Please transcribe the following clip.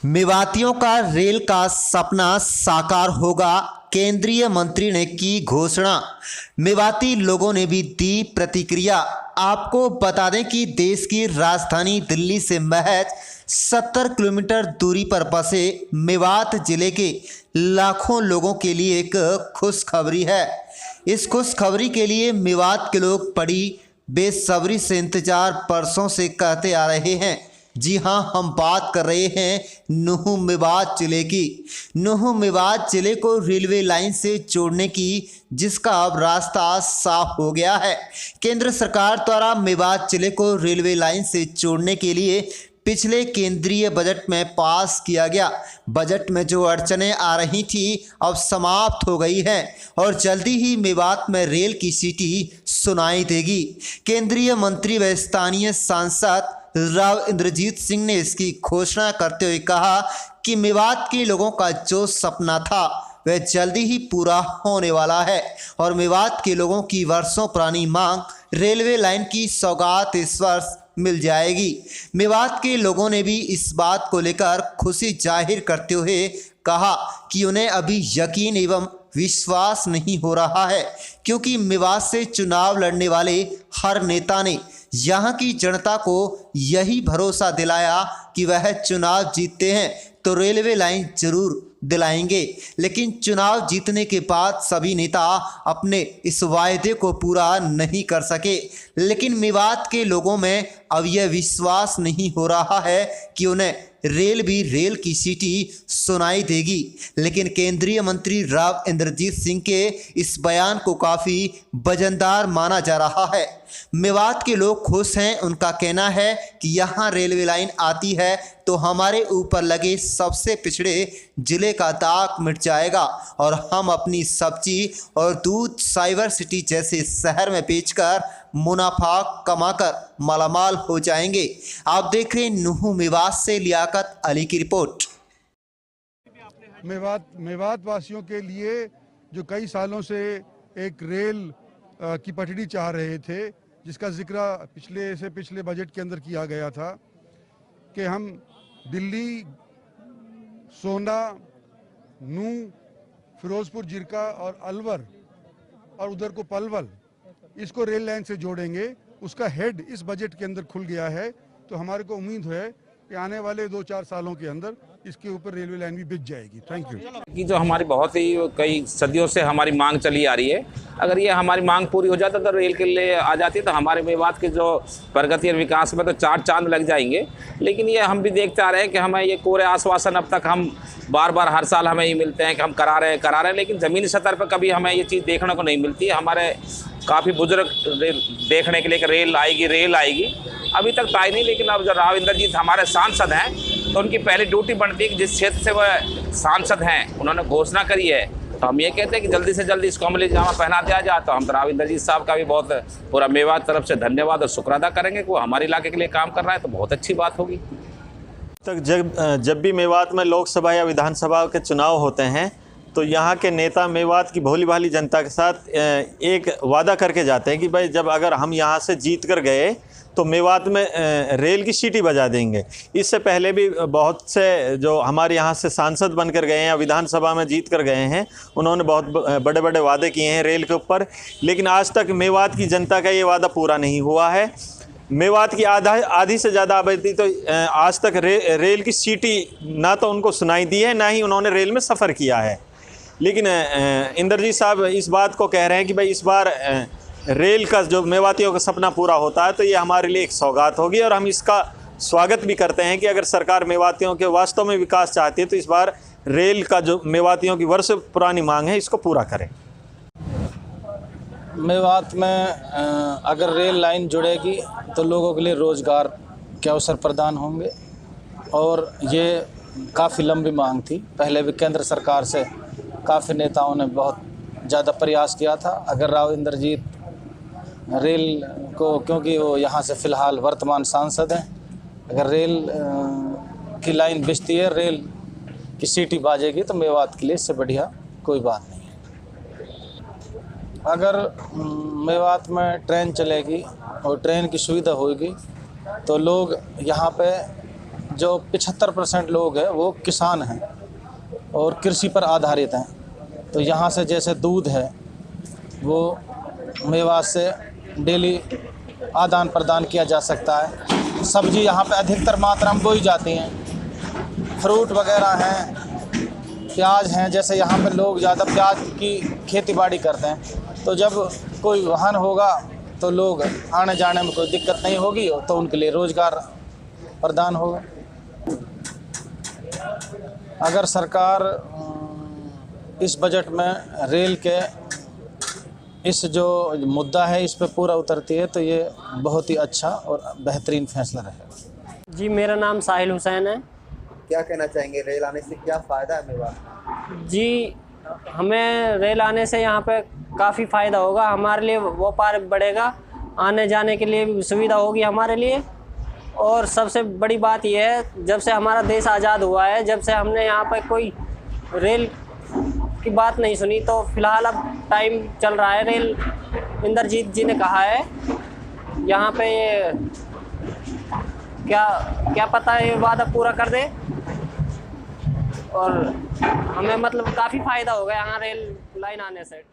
मेवातियों का रेल का सपना साकार होगा, केंद्रीय मंत्री ने की घोषणा। मेवाती लोगों ने भी दी प्रतिक्रिया। आपको बता दें कि देश की राजधानी दिल्ली से महज 70 किलोमीटर दूरी पर बसे मेवात जिले के लाखों लोगों के लिए एक खुशखबरी है। इस खुशखबरी के लिए मेवात के लोग बड़ी बेसब्री से इंतजार बरसों से करते आ रहे हैं। जी हाँ, हम बात कर रहे हैं नुहू मेवात जिले की। नुहू मेवात जिले को रेलवे लाइन से जोड़ने की, जिसका अब रास्ता साफ हो गया है। केंद्र सरकार द्वारा मेवात जिले को रेलवे लाइन से जोड़ने के लिए पिछले केंद्रीय बजट में पास किया गया। बजट में जो अड़चनें आ रही थी अब समाप्त हो गई है और जल्दी ही मेवात में रेल की सीटी सुनाई देगी। केंद्रीय मंत्री व स्थानीय सांसद राव इंद्रजीत सिंह ने इसकी घोषणा करते हुए कहा कि मेवात के लोगों का जो सपना था वह जल्दी ही पूरा होने वाला है और मेवात के लोगों की वर्षों पुरानी मांग रेलवे लाइन की सौगात इस वर्ष मिल जाएगी। मेवात के लोगों ने भी इस बात को लेकर खुशी जाहिर करते हुए कहा कि उन्हें अभी यकीन एवं विश्वास नहीं हो रहा है, क्योंकि मेवात से चुनाव लड़ने वाले हर नेता ने यहाँ की जनता को यही भरोसा दिलाया कि वह चुनाव जीतते हैं तो रेलवे लाइन जरूर दिलाएंगे। लेकिन चुनाव जीतने के बाद सभी नेता अपने इस वायदे को पूरा नहीं कर सके। लेकिन मेवात के लोगों में अब यह विश्वास नहीं हो रहा है कि उन्हें रेल की सीटी सुनाई देगी। लेकिन केंद्रीय मंत्री राव इंद्रजीत सिंह के इस बयान को काफ़ी वजनदार माना जा रहा है। मेवात के लोग खुश हैं। उनका कहना है कि यहाँ रेलवे लाइन आती है तो हमारे ऊपर लगे सबसे पिछड़े जिले का दाग मिट जाएगा और हम अपनी सब्जी और दूध साइबर सिटी जैसे शहर में बेचकर मुनाफा कमाकर मालामाल हो जाएंगे। आप देख रहे हैं नुहू मेवात से लियाकत अली की रिपोर्ट। मेवात वासियों के लिए जो कई सालों से एक रेल की पटड़ी चाह रहे थे, जिसका जिक्र पिछले बजट के अंदर किया गया था कि हम दिल्ली, सोना, नू, फिरोजपुर, जिरका और अलवर और उधर को पलवल, इसको रेल लाइन से जोड़ेंगे। उसका हेड इस बजट के अंदर खुल गया है, तो हमारे को उम्मीद है कि आने वाले 2-4 सालों के अंदर इसके ऊपर रेलवे लाइन भी बिक जाएगी। Thank you. कि जो हमारी बहुत ही कई सदियों से हमारी मांग चली आ रही है, अगर ये हमारी मांग पूरी हो जाता तो रेल के लिए आ जाती तो हमारे मेवात के जो प्रगति और विकास में तो 4 चांद लग जाएंगे। लेकिन ये हम भी देखते आ रहे हैं कि हमें ये कोरे आश्वासन अब तक हम बार हर साल हमें ये मिलते हैं कि हम करा रहे हैं, लेकिन ज़मीनी सतह पर कभी हमें ये चीज़ देखने को नहीं मिलती। हमारे काफ़ी बुजुर्ग देखने के लिए कि रेल आएगी, अभी तक तो आई नहीं। लेकिन अब जो राव इंद्रजीत हमारे सांसद हैं तो उनकी पहली ड्यूटी बनती है कि जिस क्षेत्र से वह सांसद हैं उन्होंने घोषणा करी है, तो हम ये कहते हैं कि जल्दी से जल्दी इसको अमली जामा पहना दिया जाए। तो हम तो राव इंद्रजीत साहब का भी बहुत पूरा मेवात तरफ से धन्यवाद और शुक्र अदा करेंगे कि वो हमारे इलाके के लिए काम कर रहा है, तो बहुत अच्छी बात होगी। तक जब भी मेवात में लोकसभा या विधानसभा के चुनाव होते हैं तो यहाँ के नेता मेवात की भोली भाली जनता के साथ एक वादा करके जाते हैं कि भाई जब अगर हम यहाँ से जीत कर गए तो मेवात में रेल की सीटी बजा देंगे। इससे पहले भी बहुत से जो हमारे यहाँ से सांसद बनकर गए हैं या विधानसभा में जीत कर गए हैं, उन्होंने बहुत बड़े बड़े वादे किए हैं रेल के ऊपर, लेकिन आज तक मेवात की जनता का ये वादा पूरा नहीं हुआ है। मेवात की आधी से ज़्यादा आबादी तो आज तक रेल की सीटी ना तो उनको सुनाई दी है, ना ही उन्होंने रेल में सफ़र किया है। लेकिन इंद्रजीत साहब इस बात को कह रहे हैं कि भाई इस बार रेल का जो मेवातियों का सपना पूरा होता है तो ये हमारे लिए एक सौगात होगी और हम इसका स्वागत भी करते हैं कि अगर सरकार मेवातियों के वास्तव में विकास चाहती है तो इस बार रेल का जो मेवातियों की वर्षों पुरानी मांग है इसको पूरा करें। मेवात में अगर रेल लाइन जुड़ेगी तो लोगों के लिए रोज़गार के अवसर प्रदान होंगे और ये काफ़ी लंबी मांग थी। पहले भी केंद्र सरकार से काफ़ी नेताओं ने बहुत ज़्यादा प्रयास किया था। अगर राव इंद्रजीत रेल को, क्योंकि वो यहाँ से फ़िलहाल वर्तमान सांसद हैं, अगर रेल की लाइन बिछती है, रेल की सीटी बाजेगी तो मेवात के लिए इससे बढ़िया कोई बात नहीं है। अगर मेवात में ट्रेन चलेगी और ट्रेन की सुविधा होगी तो लोग यहाँ पे जो 75% लोग हैं वो किसान हैं और कृषि पर आधारित हैं। तो यहाँ से जैसे दूध है वो मेवात से डेली आदान प्रदान किया जा सकता है। सब्जी यहाँ पे अधिकतर मात्रा में बोई जाती हैं, फ्रूट वगैरह हैं, प्याज हैं। जैसे यहाँ पे लोग ज़्यादा प्याज की खेती बाड़ी करते हैं, तो जब कोई वाहन होगा तो लोग आने जाने में कोई दिक्कत नहीं होगी, तो उनके लिए रोज़गार प्रदान होगा। अगर सरकार इस बजट में रेल के इस जो मुद्दा है इस पे पूरा उतरती है तो ये बहुत ही अच्छा और बेहतरीन फैसला रहेगा। जी, मेरा नाम साहिल हुसैन है। क्या कहना चाहेंगे, रेल आने से क्या फ़ायदा है मेवात? जी, हमें रेल आने से यहाँ पे काफ़ी फ़ायदा होगा, हमारे लिए व्यापार बढ़ेगा, आने जाने के लिए भी सुविधा होगी हमारे लिए। और सबसे बड़ी बात यह है, जब से हमारा देश आज़ाद हुआ है, जब से हमने यहाँ पर कोई रेल की बात नहीं सुनी, तो फिलहाल अब टाइम चल रहा है। रेल इंद्रजीत जी ने कहा है यहाँ पे, ये क्या पता है ये वादा पूरा कर दे, और हमें मतलब काफ़ी फ़ायदा होगा यहाँ रेल लाइन आने से।